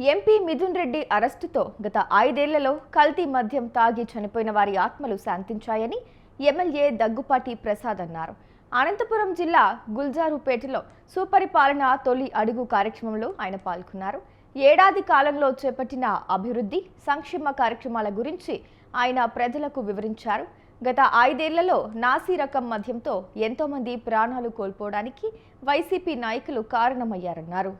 MP Mithun Reddy అరెస్టుతో గత 5 ఏళ్లలో కల్తీ మద్యం తాగి చనిపోయిన వారి ఆత్మలు శాంతించాయని ఎమ్మెల్యే దగ్గుపాటి ప్రసాద్ అన్నారు. అనంతపురం జిల్లా గుల్జారుపేటలో సుపరిపాలన తొలి అడుగు కార్యక్రమంలో ఆయన పాల్గొన్నారు. ఏడాది కాలంలో చేపట్టిన అభివృద్ధి సంక్షేమ కార్యక్రమాల గురించి ఆయన ప్రజలకు వివరించారు. గత 5 ఏళ్లలో నాసి రకం మద్యంతో ఎంతో మంది ప్రాణాలు కోల్పోవడానికి వైసీపీ నాయకులు కారణమయ్యారన్నారు.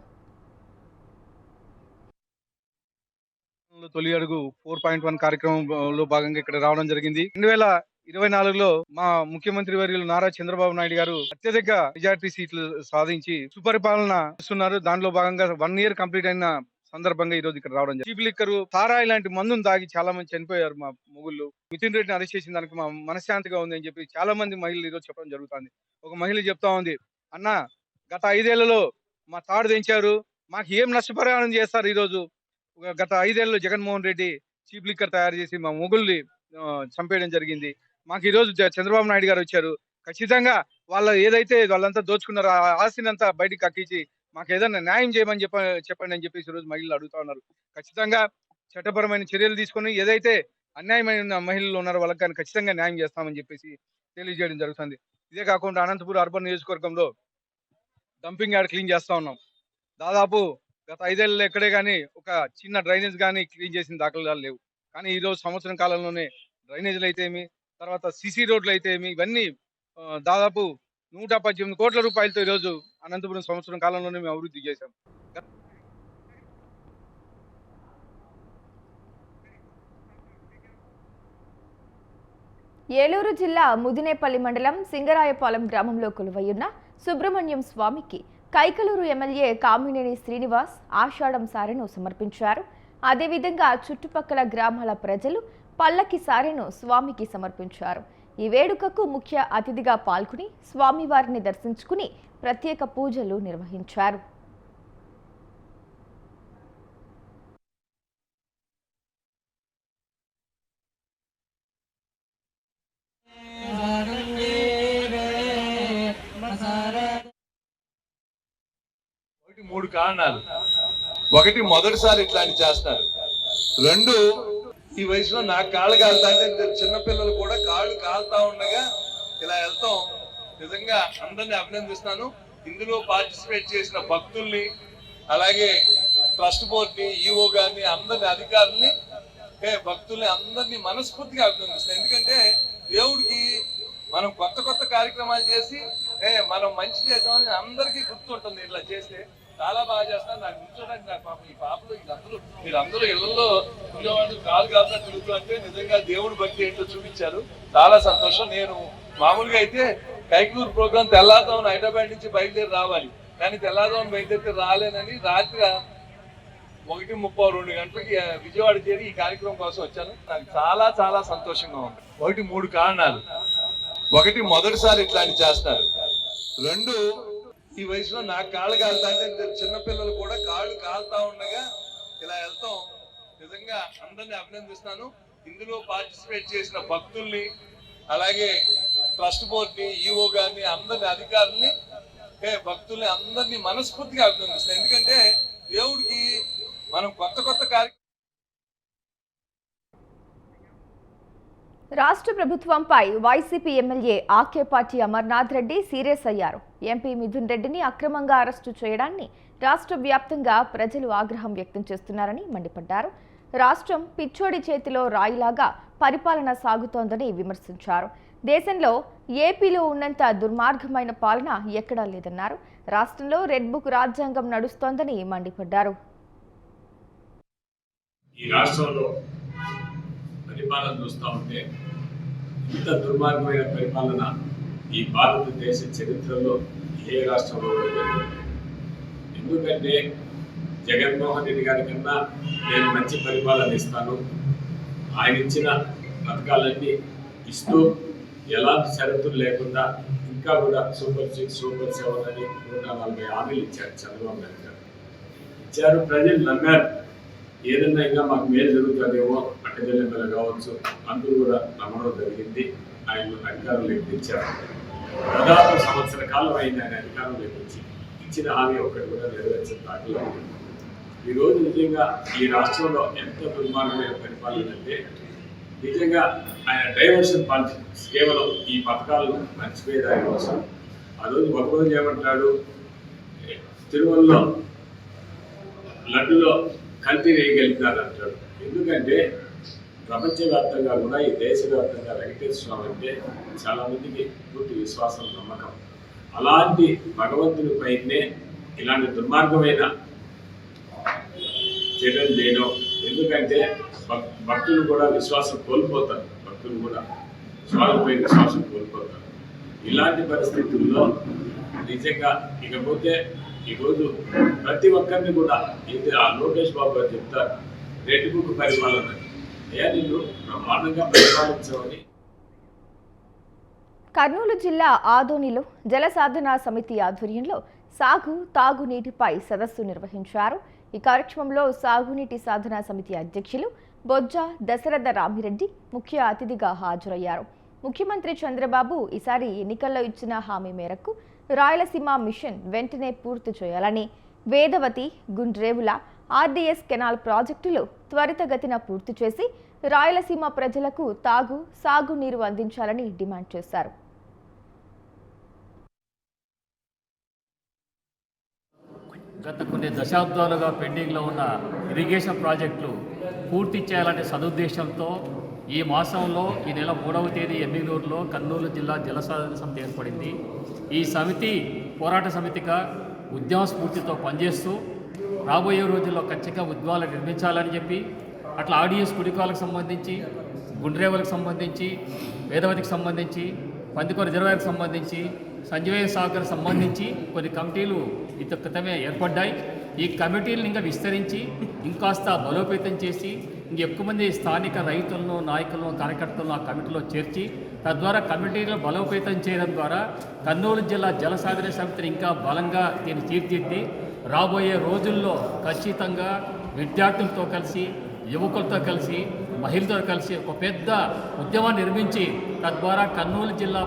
తొలి అడుగు 4.1 కార్యక్రమంలో భాగంగా ఇక్కడ రావడం జరిగింది. 2024లో మా ముఖ్యమంత్రి వర్యులు నారా చంద్రబాబు నాయుడు గారు అత్యధిక మెజార్టీ సీట్లు సాధించి సుపరిపాలన చేస్తున్నారు. దానిలో భాగంగా 1 ఇయర్ కంప్లీట్ అయిన సందర్భంగా ఈ రోజు ఇక్కడ రావడం జరిగింది. చీప్ లిక్కర్, సారాయి లాంటి మందును తాగి చాలా మంది చనిపోయారు. మా మొగుళ్ళు మిథున్ రెడ్డిని అరెస్ట్ చేసిన దానికి మా మనశ్శాంతిగా ఉంది అని చెప్పి చాలా మంది మహిళలు ఈ రోజు చెప్పడం జరుగుతుంది. ఒక మహిళ చెప్తా ఉంది, అన్న గత 5 ఏళ్లలో మా తాడు తెంచారు, మాకు ఏం నష్టపరిహారం చేస్తారు. ఈ రోజు గత 5 ఏళ్లలో జగన్మోహన్ రెడ్డి చీప్ లిక్కర్ తయారు చేసి మా మొగుల్ని చంపేయడం జరిగింది. మాకు ఈ రోజు చంద్రబాబు నాయుడు గారు వచ్చారు. ఖచ్చితంగా ఏదైతే వాళ్ళంతా దోచుకున్నారో ఆ ఆస్తిని అంతా బయటికి కక్కించి మాకు ఏదైనా న్యాయం చేయమని చెప్పండి అని చెప్పేసి ఈ రోజు మహిళలు అడుగుతా ఉన్నారు. ఖచ్చితంగా చట్టపరమైన చర్యలు తీసుకొని ఏదైతే అన్యాయమైన మహిళలు ఉన్నారో వాళ్ళకి కానీ ఖచ్చితంగా న్యాయం చేస్తామని చెప్పేసి తెలియజేయడం జరుగుతుంది. ఇదే కాకుండా అనంతపురం అర్బన్ నియోజకవర్గంలో డంపింగ్ యార్డ్ క్లీన్ చేస్తా ఉన్నాం. దాదాపు గత 5 ఏళ్లలో ఎక్కడే కానీ ఒక చిన్న డ్రైనేజ్ కానీ క్లీన్ చేసిన దాఖలాలు లేవు. కానీ ఈ రోజు సంవత్సరం కాలంలోనే డ్రైనేజీలు అయితే ఏమి, తర్వాత సిసి రోడ్లు అయితే ఏమి, ఇవన్నీ దాదాపు 118 కోట్ల రూపాయలతో ఈ రోజు అనంతపురం సంవత్సరం కాలంలోనే మేము అభివృద్ధి చేశాం. ఏలూరు జిల్లా ముదినేపల్లి మండలం సింగరాయపాలెం గ్రామంలో కొలువయ్యున్న సుబ్రహ్మణ్యం స్వామికి కైకలూరు ఎమ్మెల్యే కామినేని శ్రీనివాస్ ఆషాఢం సారెను సమర్పించారు. అదేవిధంగా చుట్టుపక్కల గ్రామాల ప్రజలు పల్లకి సారెను స్వామికి సమర్పించారు. ఈ వేడుకకు ముఖ్య అతిథిగా పాల్గొని స్వామివారిని దర్శించుకుని ప్రత్యేక పూజలు నిర్వహించారు. మూడు కారణాలు. ఒకటి, మొదటిసారి ఇట్లాంటి చేస్తారు. రెండు, ఈ వయసులో నాకు కాళ్ళు కాలుతా అంటే చిన్నపిల్లలు కూడా కాళ్ళు కాలుతా ఉండగా ఇలా వెళ్తాం. నిజంగా అందరినీ అభినందిస్తాను. ఇందులో పార్టిసిపేట్ చేసిన భక్తుల్ని, అలాగే ట్రస్ట్ బోర్డుని, ఈఓ గారిని, అందరిని, అధికారుల్ని, భక్తుల్ని అందరినీ మనస్ఫూర్తిగా అభినందిస్తాను. ఎందుకంటే దేవుడికి మనం కొత్త కొత్త కార్యక్రమాలు చేసి మనం మంచి చేసామని అందరికీ గుర్తుంటుంది. ఇట్లా చేస్తే చాలా బాగా చేస్తాను. నాకు కూర్చోడానికి నాకు పాపం ఈ పాపలు మీరందరూ ఇళ్లలో ఉండేవాళ్ళు కాలు కాలుతా తిరుగుతూ అంటే నిజంగా దేవుడి భక్తి ఏంటో చూపించారు. చాలా సంతోషం. నేను మామూలుగా అయితే కైకలూరు ప్రోగ్రాం తెల్లారుదాం హైదరాబాద్ నుంచి బయలుదేరి రావాలి, కానీ తెల్లారుదాం బయలుదేరితే రాలేనని రాత్రి 1:32 గంటలకి విజయవాడ చేరి ఈ కార్యక్రమం కోసం వచ్చాను. నాకు చాలా చాలా సంతోషంగా ఉంది. ఒకటి, మూడు కారణాలు. ఒకటి, మొదటిసారి ఇట్లాంటి చేస్తారు. రెండు, ఈ వయసులో నాకు కాళ్ళు కాలుతా అంటే చిన్నపిల్లలు కూడా కాళ్ళు కాలుతా ఉండగా ఇలా వెళ్తాం. నిజంగా అందరినీ అభినందిస్తాను. ఇందులో పార్టిసిపేట్ చేసిన భక్తుల్ని, అలాగే ట్రస్ట్ బోర్డుని, ఈఓ గారిని, అందరిని, అధికారుల్ని, భక్తుల్ని అందరినీ మనస్ఫూర్తిగా అభినందిస్తాను. ఎందుకంటే దేవుడికి మనం కొత్త కొత్త కార్యక్రమం. రాష్ట్ర ప్రభుత్వంపై YCP MLA Akepati Amarnath Reddy serious అయ్యారు. ఎంపీ మిథున్ రెడ్డిని అక్రమంగా అరెస్టు చేయడాన్ని రాష్ట్ర వ్యాప్తంగా ప్రజలు ఆగ్రహం వ్యక్తం చేస్తున్నారని మండిపడ్డారు. రాష్ట్రం పిచ్చోడి చేతిలో రాయిలాగా పరిపాలన సాగుతోందని విమర్శించారు. దేశంలో ఏపీలో ఉన్నంత దుర్మార్గమైన పాలన ఎక్కడా లేదన్నారు. రాష్ట్రంలో రెడ్ బుక్ రాజ్యాంగం నడుస్తోందని మండిపడ్డారు. ఈ రాష్ట్రంలో పరిపాలన చూస్తూ ఉంటే ఇంత దుర్మార్గమైన పరిపాలన ఈ భారతదేశ చరిత్రలో ఏ రాష్ట్రంలో లేదు. ఎందుకంటే జగన్మోహన్ రెడ్డి గారి కన్నా నేను మంచి పరిపాలన ఇస్తాను, ఆయన ఇచ్చిన పథకాలన్నీ ఇస్తూ ఎలాంటి షరతులు లేకుండా ఇంకా కూడా సూపర్ 6, సూపర్ 7 అని 140 హామీలు ఇచ్చారు చంద్రబాబు నాయుడు గారు. ఇచ్చారు, ప్రజలు నమ్మారు. ఏదన్నా ఇంకా మాకు మేలు జరుగుతుందేమో పట్టజల్లెంబలు కావచ్చు, అందరూ కూడా నమ్మడం జరిగింది. ఆయన అధికారంలోకి తెచ్చారు. దాదాపు సంవత్సర కాలం అయింది ఆయన అధికారంలోకి వచ్చి. ఇచ్చిన హామీ ఒకటి కూడా నెరవేర్చిన దాఖలు. ఈరోజు నిజంగా ఈ రాష్ట్రంలో ఎంత దుర్మార్గమైన పరిపాలన అంటే నిజంగా ఆయన డైవర్షన్ పాలిటిక్స్ కేవలం ఈ పథకాలను మర్చిపోయే దాని కోసం ఆ రోజు ఒకరోజు ఏమంటాడు, తిరుమలలో లడ్డులో కల్తీ వేయగలిగినారు అంటాడు. ఎందుకంటే ప్రపంచవ్యాప్తంగా కూడా ఈ దేశవ్యాప్తంగా వెంకటేశ్వర స్వామి అంటే చాలామందికి పూర్తి విశ్వాసం, నమ్మకం. అలాంటి భగవంతుని పైనే ఇలాంటి దుర్మార్గమైన చర్యలు చేయడం, ఎందుకంటే భక్తులు కూడా విశ్వాసం కోల్పోతారు, భక్తులు కూడా స్వామిపై విశ్వాసం కోల్పోతారు. ఇలాంటి పరిస్థితుల్లో నిజంగా ఇకపోతే ఈరోజు ప్రతి ఒక్కరిని కూడా ఇది ఆ లోకేష్ బాబు గారు చెప్తారు, రెడ్ బుక్ పరిపాలన అయ్యా నిన్ను బ్రహ్మాండంగా పరిపాలించమని. కర్నూలు జిల్లా ఆదోనిలో జల సాధన సమితి ఆధ్వర్యంలో సాగు తాగునీటిపై సదస్సు నిర్వహించారు. ఈ కార్యక్రమంలో సాగునీటి సాధన సమితి అధ్యక్షులు బొజ్జ దశరథ రామిరెడ్డి ముఖ్య అతిథిగా హాజరయ్యారు. ముఖ్యమంత్రి చంద్రబాబు ఈసారి ఎన్నికల్లో ఇచ్చిన హామీ మేరకు రాయలసీమ మిషన్ వెంటనే పూర్తి చేయాలని, వేదవతి, గుండ్రేవుల ఆర్డీఎస్ కెనాల్ ప్రాజెక్టులు త్వరితగతిన పూర్తి చేసి రాయలసీమ ప్రజలకు సాగునీరు అందించాలని డిమాండ్ చేశారు. గత కొన్ని దశాబ్దాలుగా పెండింగ్లో ఉన్న ఇరిగేషన్ ప్రాజెక్టులు పూర్తి చేయాలనే సదుద్దేశంతో ఈ మాసంలో ఈ నెల 3వ తేదీ ఎమ్మిగనూరులో కర్నూలు జిల్లా జలసాధన సమితి ఏర్పడింది. ఈ సమితి పోరాట సమితిగా ఉద్యమ స్ఫూర్తితో పనిచేస్తూ రాబోయే రోజుల్లో ఖచ్చితంగా ఉద్యమాలు నిర్మించాలని చెప్పి, అట్లా ఆర్డీఎస్ కుడికాలకు సంబంధించి, గుండ్రేవులకు సంబంధించి, వేదవతికి సంబంధించి, పందికొర రిజర్వాయర్కి సంబంధించి, సంజీవయ్య సాగర్ సంబంధించి కొన్ని కమిటీలు ఇంత క్రితమే ఏర్పడ్డాయి. ఈ కమిటీలను ఇంకా విస్తరించి ఇంకాస్త బలోపేతం చేసి ఇంకెక్కువ మంది స్థానిక రైతులను, నాయకులను, కార్యకర్తలను ఆ కమిటీలో చేర్చి తద్వారా కమిటీలను బలోపేతం చేయడం ద్వారా కర్నూలు జిల్లా జలసాధన సమితిని ఇంకా బలంగా దీన్ని తీర్చిదిద్ది రాబోయే రోజుల్లో ఖచ్చితంగా విద్యార్థులతో కలిసి, యువకులతో కలిసి, మహిళలతో కలిసి ఒక పెద్ద ఉద్యమాన్ని నిర్మించి తద్వారా కర్నూలు జిల్లా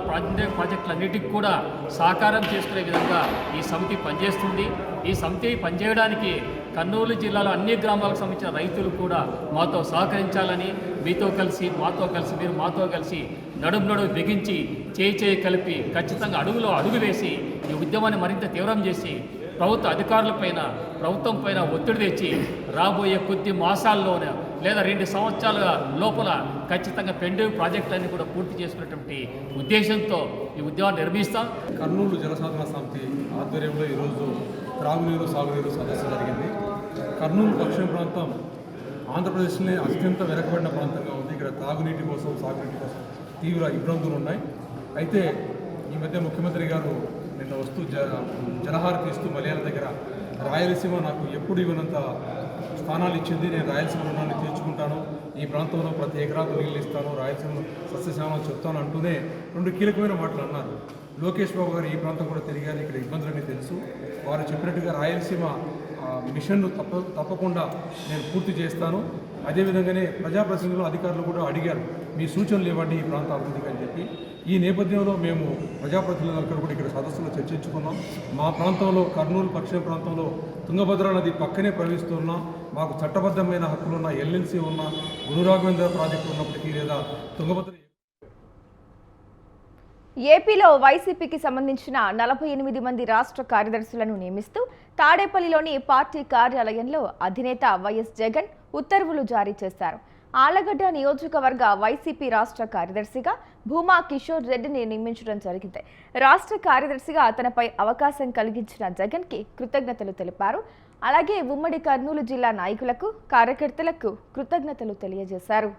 ప్రాజెక్టులన్నిటికీ కూడా సాకారం చేసుకునే విధంగా ఈ సమితి పనిచేస్తుంది. ఈ సమితి పనిచేయడానికి కర్నూలు జిల్లాలో అన్ని గ్రామాలకు సంబంధించిన రైతులు కూడా మాతో సహకరించాలని, మీతో కలిసి, మాతో కలిసి, మీరు మాతో కలిసి నడుము బిగించి చేయి కలిపి ఖచ్చితంగా అడుగు వేసి ఈ ఉద్యమాన్ని మరింత తీవ్రం చేసి ప్రభుత్వ అధికారులపైన, ప్రభుత్వం పైన ఒత్తిడి తెచ్చి రాబోయే కొద్ది మాసాల్లోనే లేదా 2 సంవత్సరాల లోపల ఖచ్చితంగా పెండింగ్ ప్రాజెక్టులన్నీ కూడా పూర్తి చేసుకునేటువంటి ఉద్దేశంతో ఈ ఉద్యమాన్ని నిర్మిస్తాం. కర్నూలు జలసాధన సమితి ఆధ్వర్యంలో ఈరోజు త్రాగునీరు, సాగునీరు సదస్సు జరిగింది. కర్నూలు పశ్చిమ ప్రాంతం ఆంధ్రప్రదేశ్లోనే అత్యంత వెనకబడిన ప్రాంతంగా ఉంది. ఇక్కడ తాగునీటి కోసం, సాగునీటి కోసం తీవ్ర ఇబ్బందులు ఉన్నాయి. అయితే ఈ మధ్య ముఖ్యమంత్రి గారు నిన్న వస్తూ జలహారతి ఇస్తూ మలయాళ దగ్గర రాయలసీమ నాకు ఎప్పుడు ఇవ్వనంత స్థానాలు ఇచ్చింది, నేను రాయలసీమ రుణాన్ని తీర్చుకుంటాను, ఈ ప్రాంతంలో ప్రతి ఎకరాకు నీళ్ళు ఇస్తాను, రాయలసీమ సస్యశ్యామలు చెప్తాను అంటూనే 2 కీలకమైన మాటలు అన్నారు. లోకేష్ బాబు గారు ఈ ప్రాంతం కూడా తిరిగారు, ఇక్కడ ఇబ్బందులన్నీ తెలుసు. వారు చెప్పినట్టుగా రాయలసీమ మిషన్ను తప్పకుండా నేను పూర్తి చేస్తాను. అదేవిధంగానే ప్రజాప్రతినిధులు, అధికారులు కూడా అడిగారు, మీ సూచనలు ఇవ్వండి ఈ ప్రాంత అభివృద్ధికి అని చెప్పి. ఈ నేపథ్యంలో మేము ప్రజాప్రతినిధులందరూ కూడా ఇక్కడ సదస్సులో చర్చించుకున్నాం. మా ప్రాంతంలో, కర్నూలు పశ్చిమ ప్రాంతంలో తుంగభద్ర నది పక్కనే ప్రవహిస్తున్నా, మాకు చట్టబద్ధమైన హక్కులున్న ఎల్ఎల్సీ ఉన్న గురురాఘవేంద్ర ప్రాజెక్టు ఉన్నప్పటికీ లేదా తుంగభద్ర. ఏపీలో వైసీపీకి సంబంధించిన 48 మంది రాష్ట్ర కార్యదర్శులను నియమిస్తూ తాడేపల్లిలోని పార్టీ కార్యాలయంలో అధినేత వైఎస్ జగన్ ఉత్తర్వులు జారీ చేశారు. ఆళ్లగడ్డ నియోజకవర్గ వైసీపీ రాష్ట్ర కార్యదర్శిగా భూమా కిషోర్ రెడ్డిని నియమించడం జరిగింది. రాష్ట్ర కార్యదర్శిగా తనపై అవకాశం కలిగించిన జగన్కి కృతజ్ఞతలు తెలిపారు. అలాగే ఉమ్మడి కర్నూలు జిల్లా నాయకులకు, కార్యకర్తలకు కృతజ్ఞతలు తెలియజేశారు.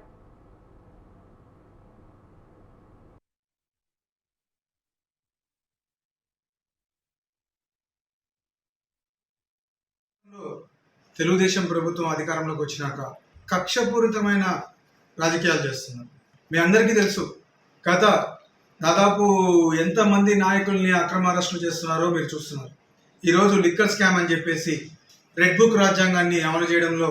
తెలుగుదేశం ప్రభుత్వం అధికారంలోకి వచ్చినాక కక్షపూరితమైన రాజకీయాలు చేస్తున్నారు. మీ అందరికీ తెలుసు, గత దాదాపు ఎంతమంది నాయకుల్ని అక్రమ అరెస్టులు చేస్తున్నారో మీరు చూస్తున్నారు. ఈరోజు లిక్కర్ స్కామ్ అని చెప్పేసి రెడ్ బుక్ రాజ్యాంగాన్ని అమలు చేయడంలో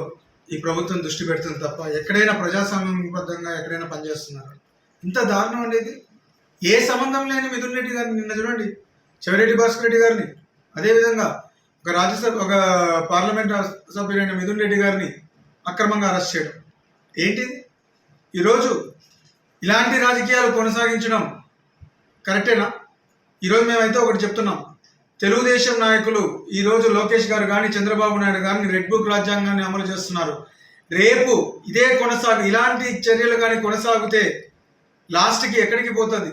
ఈ ప్రభుత్వం దృష్టి పెడుతుంది తప్ప ఎక్కడైనా ప్రజాస్వామ్యబద్ధంగా ఎక్కడైనా పనిచేస్తున్నారు. ఇంత దారుణం అనేది ఏ సంబంధం లేని మిథున్ రెడ్డి గారిని నిన్న చూడండి, చెవిరెడ్డి భాస్కర్ రెడ్డి గారిని, అదేవిధంగా ఒక పార్లమెంట్ సభ్యులైన మిథున్ రెడ్డి గారిని అక్రమంగా అరెస్ట్ చేయడం ఏంటిది? ఈరోజు ఇలాంటి రాజకీయాలు కొనసాగించడం కరెక్టేనా? ఈరోజు మేమైతే ఒకటి చెప్తున్నాం, తెలుగుదేశం నాయకులు ఈరోజు లోకేష్ గారు కానీ చంద్రబాబు నాయుడు కానీ రెడ్ బుక్ రాజ్యాంగాన్ని అమలు చేస్తున్నారు. రేపు ఇదే ఇలాంటి చర్యలు కానీ కొనసాగితే లాస్ట్కి ఎక్కడికి పోతుంది?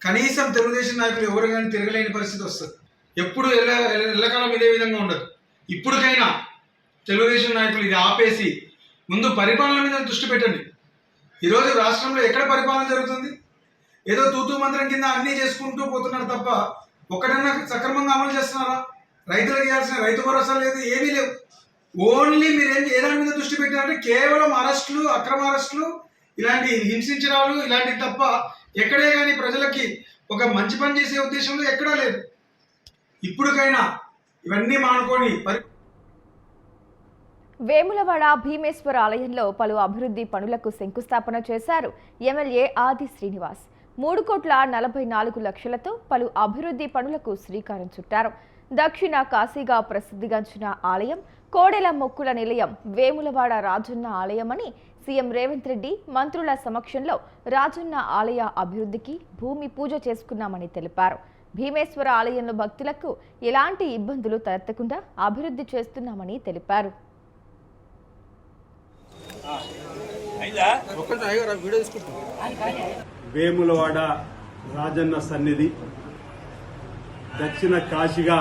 కనీసం తెలుగుదేశం నాయకులు ఎవరు కానీ తిరగలేని పరిస్థితి వస్తుంది. ఎప్పుడు ఎల్లకాలం ఇదే విధంగా ఉండదు. ఇప్పటికైనా తెలుగుదేశం నాయకులు ఇది ఆపేసి ముందు పరిపాలన మీద దృష్టి పెట్టండి. ఈరోజు రాష్ట్రంలో ఎక్కడ పరిపాలన జరుగుతుంది? ఏదో తూతూ మంత్రం కింద అన్నీ చేసుకుంటూ పోతున్నారు తప్ప ఒక్కడన్నా సక్రమంగా అమలు చేస్తున్నారా? రైతులకు ఇవ్వాల్సిన రైతు భరోసా లేదు, ఏమీ లేవు. ఓన్లీ మీరేం ఏ దాని మీద దృష్టి పెట్టారంటే కేవలం అరెస్టులు, అక్రమ అరెస్టులు, ఇలాంటి హింసించడాలు ఇలాంటివి తప్ప ఎక్కడే కానీ ప్రజలకి ఒక మంచి పని చేసే ఉద్దేశంలో ఎక్కడా లేదు. ఇప్పటికైనా ఇవన్నీ మానుకొని వేములవాడ భీమేశ్వర ఆలయంలో పలు అభివృద్ధి పనులకు శంకుస్థాపన చేశారు ఎమ్మెల్యే ఆది శ్రీనివాస్. 3,44,00,000తో పలు అభివృద్ధి పనులకు శ్రీకారం చుట్టారు. దక్షిణ కాశీగా ప్రసిద్ధిగాంచిన ఆలయం, కోడెల మొక్కుల నిలయం వేములవాడ రాజన్న ఆలయమని సీఎం రేవంత్ రెడ్డి మంత్రుల సమక్షంలో రాజన్న ఆలయ అభివృద్ధికి భూమి పూజ చేసుకున్నామని తెలిపారు. భీమేశ్వర ఆలయంలో భక్తులకు ఎలాంటి ఇబ్బందులు తలెత్తకుండా అభివృద్ధి చేస్తున్నామని తెలిపారు. వేములవాడ రాజన్న సన్నిధి దక్షిణ కాశీగా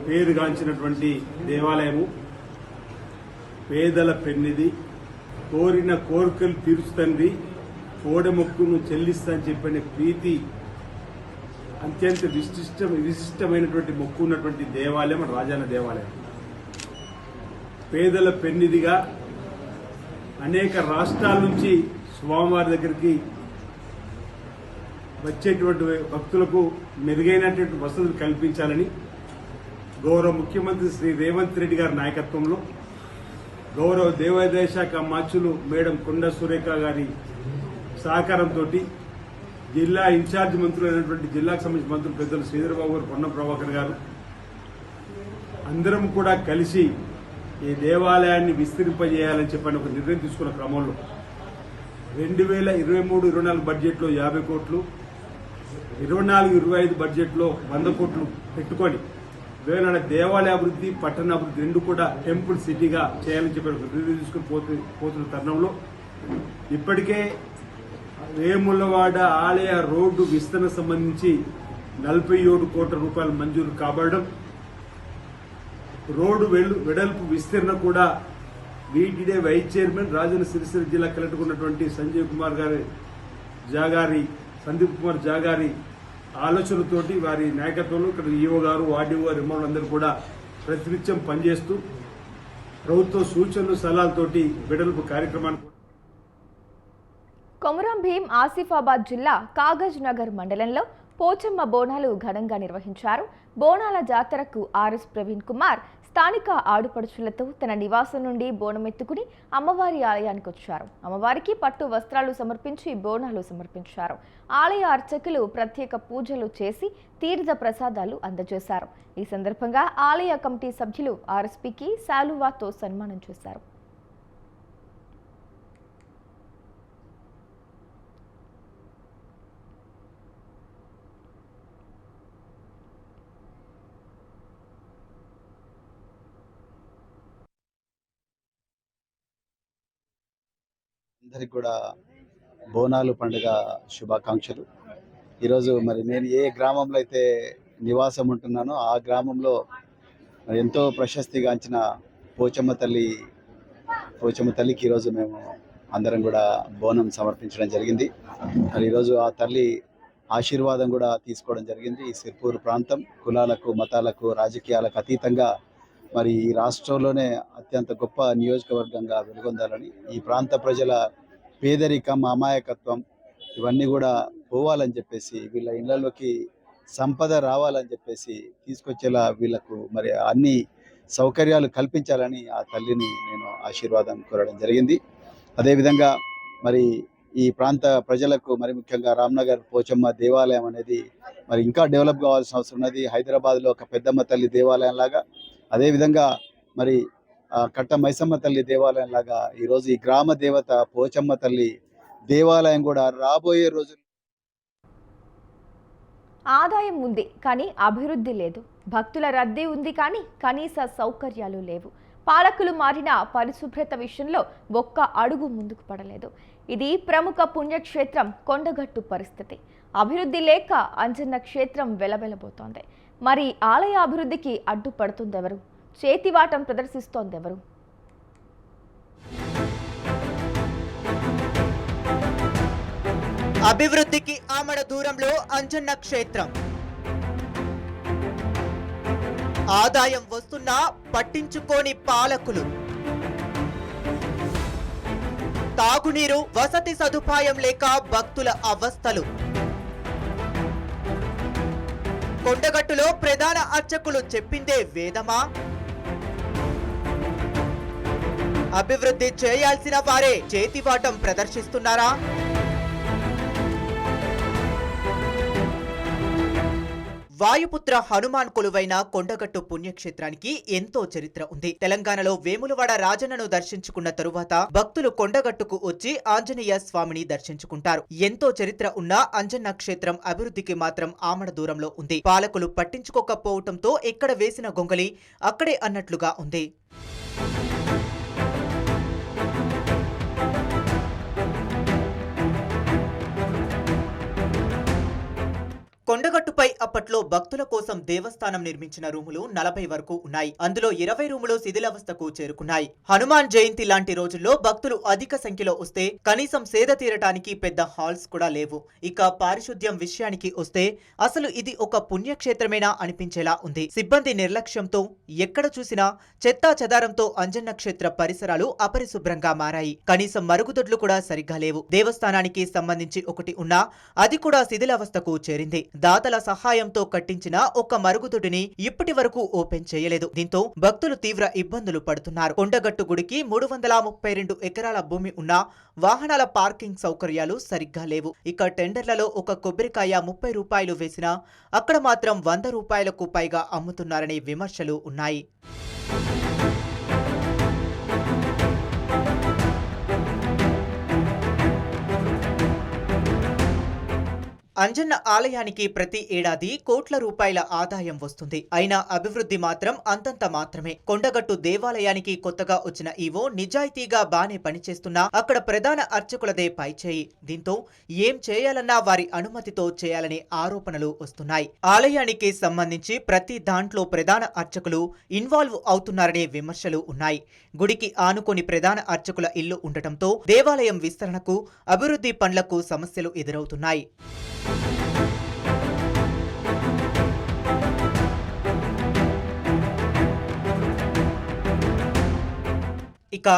పేరుగాంచినటువంటి దేవాలయము, పేదల పెన్నిది, కోరిన కోరికలు తీర్చుతండి, కోడెమొక్కును చెల్లిస్తని చెప్పిన ప్రీతి అత్యంత విశిష్టమైనటువంటి మొక్కు ఉన్నటువంటి దేవాలయం రాజన్న దేవాలయం. పేదల పెన్నిదిగా అనేక రాష్ట్రాల నుంచి స్వామివారి దగ్గరికి వచ్చేటువంటి భక్తులకు మెరుగైనటువంటి వసతులు కల్పించాలని గౌరవ ముఖ్యమంత్రి శ్రీ రేవంత్ రెడ్డి గారి నాయకత్వంలో గౌరవ దేవాదాయ శాఖ మంత్రులు మేడం కొండ సురేఖ గారి సహకారంతో జిల్లా ఇన్ఛార్జ్ మంత్రులు అయినటువంటి జిల్లాకు సంబంధించిన మంత్రులు పెద్దలు శ్రీధరబాబు గారు, పొన్నం ప్రభాకర్ గారు అందరం కూడా కలిసి ఈ దేవాలయాన్ని విస్తరింపజేయాలని చెప్పని ఒక నిర్ణయం తీసుకున్న క్రమంలో 2023-24 బడ్జెట్లో 50 కోట్లు, 24-25 బడ్జెట్లో 100 కోట్లు పెట్టుకొని వేరే దేవాలయ అభివృద్ధి, పట్టణ అభివృద్ధి రెండు కూడా టెంపుల్ సిటీగా చేయాలని చెప్పి ఒక నిర్ణయం తీసుకుని పోతున్న తరుణంలో ఇప్పటికే వేములవాడ ఆలయ రోడ్డు విస్తరణ సంబంధించి 47 కోట్ల రూపాయలు మంజూరు కాబడడం, రోడ్డు వెడల్పు విస్తరణ కూడా వీటిడే వైస్ చైర్మన్ రాజన్న సిరిసిల్ల జిల్లా కలెక్టర్ ఉన్నటువంటి సంజీవ్ కుమార్ గారి జాగారి, సందీప్ కుమార్ జాగారి ఆలోచనతోటి వారి నాయకత్వంలో ఇక్కడ ఈఓ గారు, ఆర్డీఓ గారు, అందరూ కూడా ప్రతినిత్యం పనిచేస్తూ ప్రభుత్వ సూచనలు సలహాలతోటి వెడల్పు కార్యక్రమాన్ని. కొమురం భీం ఆసిఫాబాద్ జిల్లా కాగజ్ నగర్ మండలంలో పోచమ్మ బోనాలు ఘనంగా నిర్వహించారు. బోనాల జాతరకు ఆర్ఎస్ ప్రవీణ్ కుమార్ స్థానిక ఆడుపడుచులతో తన నివాసం నుండి బోనమెత్తుకుని అమ్మవారి ఆలయానికి వచ్చారు. అమ్మవారికి పట్టు వస్త్రాలు సమర్పించి బోనాలు సమర్పించారు. ఆలయ అర్చకులు ప్రత్యేక పూజలు చేసి తీర్థ ప్రసాదాలు అందజేశారు. ఈ సందర్భంగా ఆలయ కమిటీ సభ్యులు ఆర్ఎస్పీకి శాలువాతో సన్మానం చేశారు. అందరికి కూడా బోనాలు పండుగ శుభాకాంక్షలు. ఈరోజు మరి నేను ఏ గ్రామంలో అయితే నివాసం ఉంటున్నానో ఆ గ్రామంలో ఎంతో ప్రశస్తిగాంచిన పోచమ్మ తల్లికి ఈరోజు మేము అందరం కూడా బోనం సమర్పించడం జరిగింది. మరి ఈరోజు ఆ తల్లి ఆశీర్వాదం కూడా తీసుకోవడం జరిగింది. ఈ సిర్పూర్ ప్రాంతం కులాలకు, మతాలకు, రాజకీయాలకు అతీతంగా మరి ఈ రాష్ట్రంలోనే అత్యంత గొప్ప నియోజకవర్గంగా వెలుగొందాలని, ఈ ప్రాంత ప్రజల పేదరికం, అమాయకత్వం ఇవన్నీ కూడా పోవాలని చెప్పేసి, వీళ్ళ ఇళ్లలోకి సంపద రావాలని చెప్పేసి తీసుకొచ్చేలా వీళ్ళకు మరి అన్ని సౌకర్యాలు కల్పించాలని ఆ తల్లిని నేను ఆశీర్వాదం కోరడం జరిగింది. అదేవిధంగా మరి ఈ ప్రాంత ప్రజలకు మరి ముఖ్యంగా రామ్నగర్ పోచమ్మ దేవాలయం అనేది మరి ఇంకా డెవలప్ కావాల్సిన అవసరం ఉన్నది. హైదరాబాద్లో ఒక పెద్దమ్మ తల్లి దేవాలయం లాగా, అదేవిధంగా మరి కట్ట మైసమ్మ తల్లి దేవాలయం లాగా ఈరోజు ఈ గ్రామ దేవత పోచమ్మ తల్లి దేవాలయం కూడా రాబోయే రోజులు. ఆదాయం ఉంది కానీ అభివృద్ధి లేదు, భక్తుల రద్దీ ఉంది కానీ కనీస సౌకర్యాలు లేవు, పాలకులు మారిన పరిశుభ్రత విషయంలో ఒక్క అడుగు ముందుకు పడలేదు. ఇది ప్రముఖ పుణ్యక్షేత్రం కొండగట్టు పరిస్థితి. అభివృద్ధి లేక అంజన్న క్షేత్రం వెలవెలబోతోంది. మరి ఆలయ అభివృద్ధికి అడ్డుపడుతుందెవరు? చేతివాటం ప్రదర్శిస్తోందెవరు? అభివృద్ధికి ఆమడ దూరంలో అంజన్న క్షేత్రం. ఆదాయం వస్తున్నా పట్టించుకోని పాలకులు. తాగునీరు, వసతి సదుపాయం లేక భక్తుల అవస్థలు. కొండగట్టులో ప్రధాన అర్చకులు చెప్పిందే వేదమా? అభివృద్ధి చేయాల్సిన వారే చేతివాటం ప్రదర్శిస్తున్నారా? వాయుపుత్ర హనుమాన్ కొలువైన కొండగట్టు పుణ్యక్షేత్రానికి ఎంతో చరిత్ర ఉంది. తెలంగాణలో వేములవాడ రాజన్నను దర్శించుకున్న తరువాత భక్తులు కొండగట్టుకు వచ్చి ఆంజనేయ స్వామిని దర్శించుకుంటారు. ఎంతో చరిత్ర ఉన్న అంజన్న క్షేత్రం అభివృద్ధికి మాత్రం ఆమడ దూరంలో ఉంది. పాలకులు పట్టించుకోకపోవటంతో ఎక్కడ వేసిన గొంగలి అక్కడే అన్నట్లుగా ఉంది. కొండగట్టుపై అప్పట్లో భక్తుల కోసం దేవస్థానం నిర్మించిన రూములు 40 వరకు ఉన్నాయి. అందులో 20 రూములు శిథిలావస్థకు చేరుకున్నాయి. హనుమాన్ జయంతి లాంటి రోజుల్లో భక్తులు అధిక సంఖ్యలో వస్తే కనీసం సేద తీరటానికి పెద్ద హాల్స్ కూడా లేవు. ఇక పారిశుద్ధ్యం విషయానికి వస్తే అసలు ఇది ఒక పుణ్యక్షేత్రమేనా అనిపించేలా ఉంది. సిబ్బంది నిర్లక్ష్యంతో ఎక్కడ చూసినా చెత్తా చెదారంతో అంజన్న క్షేత్ర పరిసరాలు అపరిశుభ్రంగా మారాయి. కనీసం మరుగుదొడ్లు కూడా సరిగ్గా లేవు. దేవస్థానానికి సంబంధించి ఒకటి ఉన్నా అది కూడా శిథిలావస్థకు చేరింది. దాతల సహాయంతో కట్టించిన ఒక మరుగుదొడ్డిని ఇప్పటి వరకు ఓపెన్ చేయలేదు. దీంతో భక్తులు తీవ్ర ఇబ్బందులు పడుతున్నారు. కొండగట్టు గుడికి 332 ఎకరాల భూమి ఉన్నా వాహనాల పార్కింగ్ సౌకర్యాలు సరిగ్గా లేవు. ఇక టెండర్లలో ఒక కొబ్బరికాయ 30 రూపాయలు వేసినా అక్కడ మాత్రం 100 రూపాయలకు పైగా అమ్ముతున్నారనే విమర్శలు ఉన్నాయి. అంజన్న ఆలయానికి ప్రతి ఏడాది కోట్ల రూపాయల ఆదాయం వస్తుంది. అయినా అభివృద్ధి మాత్రం అంతంత మాత్రమే. కొండగట్టు దేవాలయానికి కొత్తగా వచ్చిన ఈవో నిజాయితీగా బానే పనిచేస్తున్నా అక్కడ ప్రధాన అర్చకులదే పైచేయి. దీంతో ఏం చేయాలన్నా వారి అనుమతితో చేయాలనే ఆరోపణలు వస్తున్నాయి. ఆలయానికి సంబంధించి ప్రతి దాంట్లో ప్రధాన అర్చకులు ఇన్వాల్వ్ అవుతున్నారనే విమర్శలు ఉన్నాయి. గుడికి ఆనుకొని ప్రధాన అర్చకుల ఇల్లు ఉండటంతో దేవాలయం విస్తరణకు, అభివృద్ధి పనులకు సమస్యలు ఎదురవుతున్నాయి. ఇక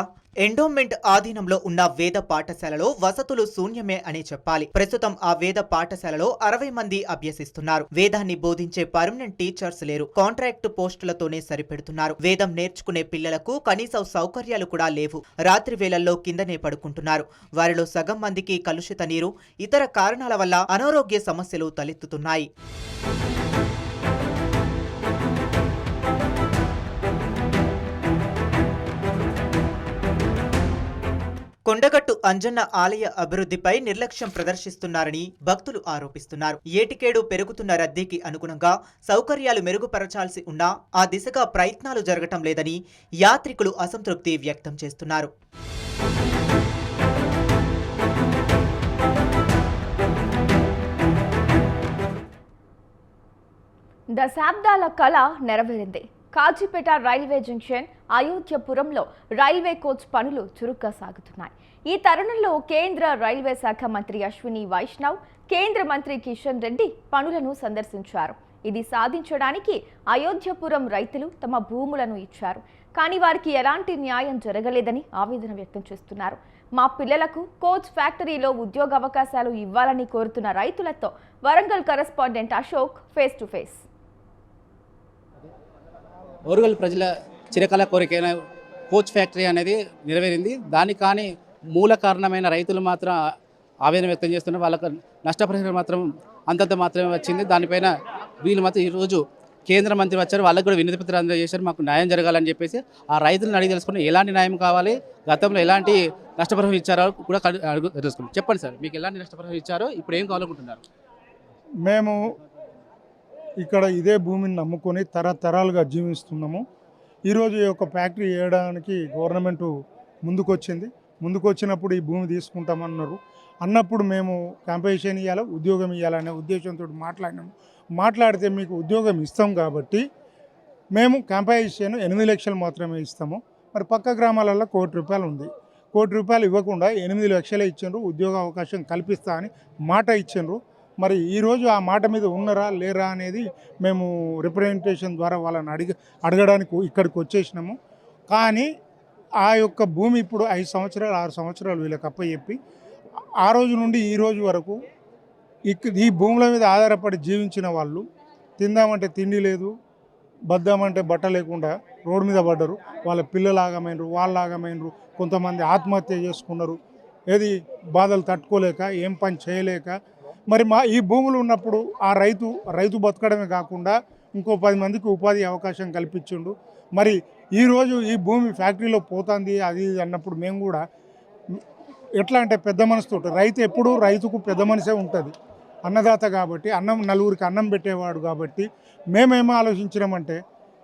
ఎండోమెంట్ ఆధీనంలో ఉన్న వేద పాఠశాలలో వసతులు శూన్యమే అని చెప్పాలి. ప్రస్తుతం ఆ వేద పాఠశాలలో 60 మంది అభ్యసిస్తున్నారు. వేదాన్ని బోధించే పర్మనెంట్ టీచర్స్ లేరు. కాంట్రాక్ట్ పోస్టులతోనే సరిపెడుతున్నారు. వేదం నేర్చుకునే పిల్లలకు కనీస సౌకర్యాలు కూడా లేవు. రాత్రి వేళల్లో కిందనే పడుకుంటున్నారు. వారిలో సగం మందికి కలుషిత నీరు, ఇతర కారణాల వల్ల అనారోగ్య సమస్యలు తలెత్తుతున్నాయి. కొండగట్టు అంజన్న ఆలయ అభివృద్ధిపై నిర్లక్ష్యం ప్రదర్శిస్తున్నారని భక్తులు ఆరోపిస్తున్నారు. ఏటికేడు పెరుగుతున్న రద్దీకి అనుగుణంగా సౌకర్యాలు మెరుగుపరచాల్సి ఉన్నా ఆ దిశగా ప్రయత్నాలు జరగటం లేదని యాత్రికులు అసంతృప్తి వ్యక్తం చేస్తున్నారు. దశాబ్దాల కళ నెరవేరింది. కాజీపేట రైల్వే జంక్షన్, అయోధ్యపురంలో రైల్వే కోచ్ పనులు చురుగ్గా సాగుతున్నాయి. ఈ తరుణంలో కేంద్ర రైల్వే శాఖ మంత్రి అశ్విని వైష్ణవ్, కేంద్ర మంత్రి కిషన్ రెడ్డి పనులను సందర్శించారు. ఇది సాధించడానికి అయోధ్యపురం రైతులు తమ భూములను ఇచ్చారు. కానీ వారికి ఎలాంటి న్యాయం జరగలేదని ఆవేదన వ్యక్తం చేస్తున్నారు. మా పిల్లలకు కోచ్ ఫ్యాక్టరీలో ఉద్యోగ అవకాశాలు ఇవ్వాలని కోరుతున్న రైతులతో Warangal correspondent Ashok face to face. Orugal ప్రజల చిరకాల కోరికైన కోచ్ ఫ్యాక్టరీ అనేది నెరవేరింది. దానికి కానీ మూల కారణమైన రైతులు మాత్రం ఆవేదన వ్యక్తం చేస్తున్నారు. వాళ్ళకు నష్టపరిహారం మాత్రం అంతంత మాత్రమే వచ్చింది. దానిపైన వీళ్ళు మాత్రం ఈరోజు కేంద్ర మంత్రి వచ్చారు, వాళ్ళకు కూడా వినతి పత్రం అందజేశారు, మాకు న్యాయం జరగాలని చెప్పేసి. ఆ రైతులను అడిగి తెలుసుకుని ఎలాంటి న్యాయం కావాలి, గతంలో ఎలాంటి నష్టపరిహారం ఇచ్చారో కూడా తెలుసుకున్నాం. చెప్పండి సార్, మీకు ఎలాంటి నష్టపరిహారం ఇచ్చారో, ఇప్పుడు ఏం కావాలనుకుంటున్నారు? మేము ఇక్కడ ఇదే భూమిని నమ్ముకొని తరతరాలుగా జీవిస్తున్నాము. ఈరోజు ఈ యొక్క ఫ్యాక్టరీ వేయడానికి గవర్నమెంట్ ముందుకొచ్చినప్పుడు ఈ భూమి తీసుకుంటామన్నారు. అన్నప్పుడు మేము కాంపెన్సేషన్ ఇవ్వాలి, ఉద్యోగం ఇవ్వాలనే ఉద్దేశంతో మాట్లాడితే మీకు ఉద్యోగం ఇస్తాం కాబట్టి మేము కాంపెన్సేషన్ 8 లక్షలు మాత్రమే ఇస్తాము. మరి పక్క గ్రామాలలో ₹1,00,00,000 ఉంది. ₹1,00,00,000 ఇవ్వకుండా 8 లక్షలే ఇచ్చిండ్రు, ఉద్యోగ అవకాశం కల్పిస్తా అని మాట ఇచ్చిండ్రు. మరి ఈరోజు ఆ మాట మీద ఉన్నారా లేరా అనేది మేము రిప్రజెంటేషన్ ద్వారా వాళ్ళని అడగడానికి ఇక్కడికి వచ్చేసినాము. కానీ ఆ యొక్క భూమి ఇప్పుడు 5 సంవత్సరాలు 6 సంవత్సరాలు వీళ్ళకి అప్పచెప్పి ఆ రోజు నుండి ఈ రోజు వరకు ఈ భూముల మీద ఆధారపడి జీవించిన వాళ్ళు తిందామంటే తిండి లేదు, బద్దామంటే బట్ట లేకుండా రోడ్డు మీద పడ్డరు. వాళ్ళ పిల్లలు ఆగమైనరు, వాళ్ళు ఆగమైనరు, కొంతమంది ఆత్మహత్య చేసుకున్నారు. ఏది బాధలు తట్టుకోలేక, ఏం పని చేయలేక. మరి ఈ భూములు ఉన్నప్పుడు ఆ రైతు బతకడమే కాకుండా ఇంకో 10 మందికి ఉపాధి అవకాశం కల్పించిండు. మరి ఈరోజు ఈ భూమి ఫ్యాక్టరీలో పోతుంది అది అన్నప్పుడు మేము కూడా ఎట్లా అంటే పెద్ద మనసుతో, రైతు ఎప్పుడు రైతుకు పెద్ద మనసే ఉంటుంది, అన్నదాత కాబట్టి, నలుగురికి అన్నం పెట్టేవాడు కాబట్టి మేమేమో ఆలోచించినామంటే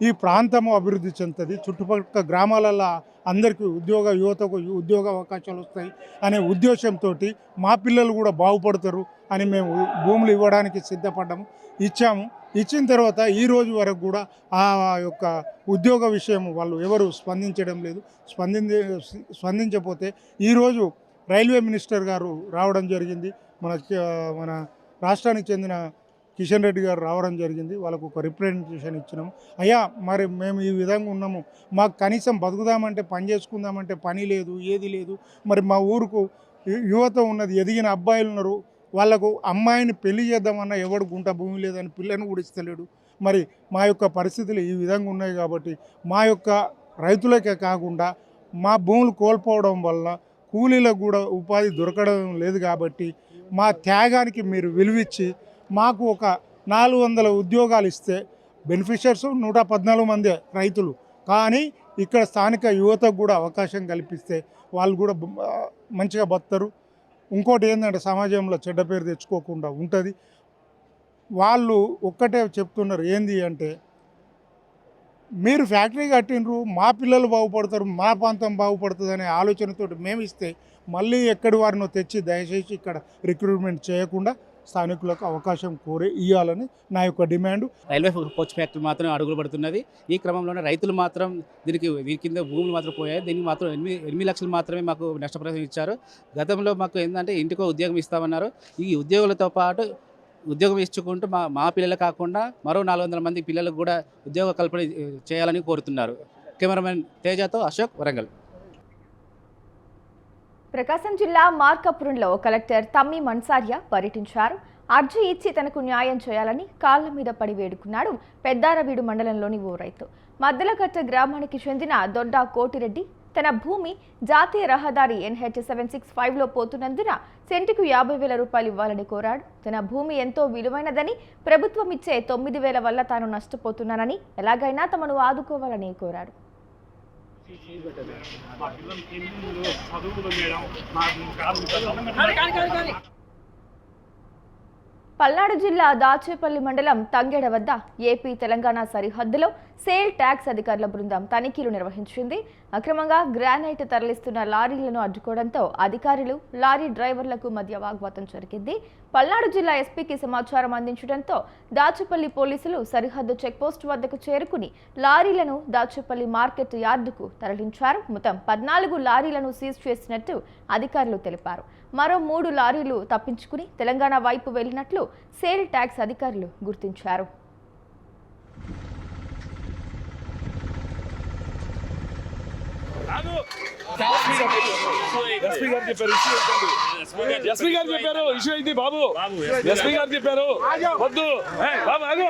ఈ ప్రాంతము అభివృద్ధి చెందుతుంది, చుట్టుపక్కల గ్రామాలలో అందరికీ యువతకు ఉద్యోగ అవకాశాలు వస్తాయి అనే ఉద్దేశంతో మా పిల్లలు కూడా బాగుపడతారు అని మేము భూములు ఇవ్వడానికి సిద్ధపడ్డాము, ఇచ్చాము. ఇచ్చిన తర్వాత ఈ రోజు వరకు కూడా ఆ యొక్క ఉద్యోగ విషయం వాళ్ళు ఎవరు స్పందించడం లేదు. స్పందించకపోతే ఈరోజు రైల్వే మినిస్టర్ గారు రావడం జరిగింది, మన రాష్ట్రానికి చెందిన కిషన్ రెడ్డి గారు రావడం జరిగింది. వాళ్ళకు ఒక రిప్రజెంటేషన్ ఇచ్చినాము. అయ్యా మరి మేము ఈ విధంగా ఉన్నాము, మాకు కనీసం బతుకుదామంటే పని చేసుకుందామంటే పని లేదు, ఏది లేదు. మరి మా ఊరుకు యువత ఉన్నది, ఎదిగిన అబ్బాయిలు ఉన్నారు, వాళ్ళకు అమ్మాయిని పెళ్లి చేద్దామన్నా ఎవడు గుంట భూమి లేదని పిల్లని కూడా ఇస్తలేడు. మరి మా యొక్క పరిస్థితులు ఈ విధంగా ఉన్నాయి కాబట్టి మా యొక్క రైతులకే కాకుండా మా భూములు కోల్పోవడం వల్ల కూలీలకు కూడా ఉపాధి దొరకడం లేదు. కాబట్టి మా త్యాగానికి మీరు విలువిచ్చి మాకు ఒక 400 ఉద్యోగాలు ఇస్తే, బెనిఫిషియర్స్ 114 మందే రైతులు, కానీ ఇక్కడ స్థానిక యువతకు కూడా అవకాశం కల్పిస్తే వాళ్ళు కూడా మంచిగా బతుకుతారు. ఇంకోటి ఏంటంటే సమాజంలో చెడ్డ పేరు తెచ్చుకోకుండా ఉంటుంది. వాళ్ళు ఒక్కటే చెప్తున్నారు, ఏంది అంటే మీరు ఫ్యాక్టరీ కట్టినరు, మా పిల్లలు బాగుపడతారు, మా ప్రాంతం బాగుపడుతుంది అనే ఆలోచనతో మేము ఇస్తే మళ్ళీ ఎక్కడి వారినో తెచ్చి దయచేసి ఇక్కడ రిక్రూట్మెంట్ చేయకుండా స్థానికులకు అవకాశం ఇవ్వాలని నా యొక్క డిమాండ్. రైల్వే కోచ్ ఫ్యాక్టరీ మాత్రం అడుగులు పడుతున్నది. ఈ క్రమంలోనే రైతులు మాత్రం దీని కింద భూములు మాత్రం పోయాయి. దీనికి మాత్రం 8 లక్షలు మాత్రమే మాకు నష్టపరిహారం ఇచ్చారు. గతంలో మాకు ఏంటంటే ఇంటికో ఉద్యోగం ఇస్తామన్నారు. ఈ ఉద్యోగులతో పాటు ఉద్యోగం ఇచ్చుకుంటూ మా పిల్లలు కాకుండా మరో 400 మంది పిల్లలకు కూడా ఉద్యోగ కల్పన చేయాలని కోరుతున్నారు. కెమెరామెన్ తేజతో అశోక్, వరంగల్. ప్రకాశం జిల్లా మార్కాపురంలో కలెక్టర్ తమ్మి మన్సారియా పర్యటించారు. అర్జీ ఇచ్చి తనకు న్యాయం చేయాలని కాళ్ల మీద పడి వేడుకున్నాడు పెద్దారవీడు మండలంలోని ఓ రైతు. మద్దలకట్ట గ్రామానికి చెందిన దొడ్డ కోటిరెడ్డి తన భూమి జాతీయ రహదారి NH 765లో పోతున్నందున సెంటుకు 50,000 రూపాయలు ఇవ్వాలని కోరాడు. తన భూమి ఎంతో విలువైనదని, ప్రభుత్వం ఇచ్చే 9,000 వల్ల తాను నష్టపోతున్నానని, ఎలాగైనా తమను ఆదుకోవాలని కోరాడు. పల్నాడు జిల్లా దాచేపల్లి మండలం తంగెడ వద్ద ఏపీ తెలంగాణ సరిహద్దులో సేల్ ట్యాక్స్ అధికారుల బృందం తనిఖీలు నిర్వహించింది. అక్రమంగా గ్రానైట్ తరలిస్తున్న లారీలను అడ్డుకోవడంతో అధికారులు, లారీ డ్రైవర్లకు మధ్య వాగ్వాదం జరిగింది. పల్నాడు జిల్లా ఎస్పీకి సమాచారం అందించడంతో దాచేపల్లి పోలీసులు సరిహద్దు చెక్పోస్ట్ వద్దకు చేరుకుని లారీలను దాచేపల్లి మార్కెట్ యార్డుకు తరలించారు. మొత్తం 14 లారీలను సీజ్ చేసినట్టు అధికారులు తెలిపారు. మరో 3 లారీలు తప్పించుకుని తెలంగాణ వైపు వెళ్లినట్లు సేల్ ట్యాక్స్ అధికారులు గుర్తించారు. ఎస్పీ గారు చెప్పారు ఇష్యూ అయింది బాబు. ఎస్పీ గారు చెప్పారు వద్దు బాబు, ఆగు.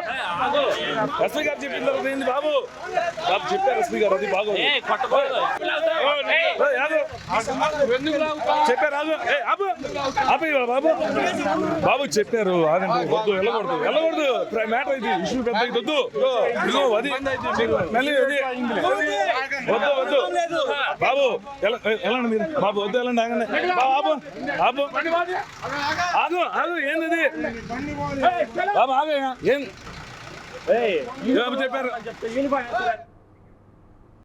ఎస్పీ గారు చెప్పిన తర్వాత ఏంది బాబు? చెప్పారు ఎస్పీ గారు, అది బాగు. చెప్పారు బాబు బాబు చెప్పారు ఆగండి వద్దు వెళ్ళకూడదు మ్యాటర్ ఇది ఇష్యూ పెద్ద ఇది వద్దు ఇదిగో అది మళ్ళీ అది వద్దు బాబు వెళ్ళండి మీరు బాబు వద్దు వెళ్ళండి ఆగండి ఆగు ఏంది బాబు ఆగ ఏం చెప్పారు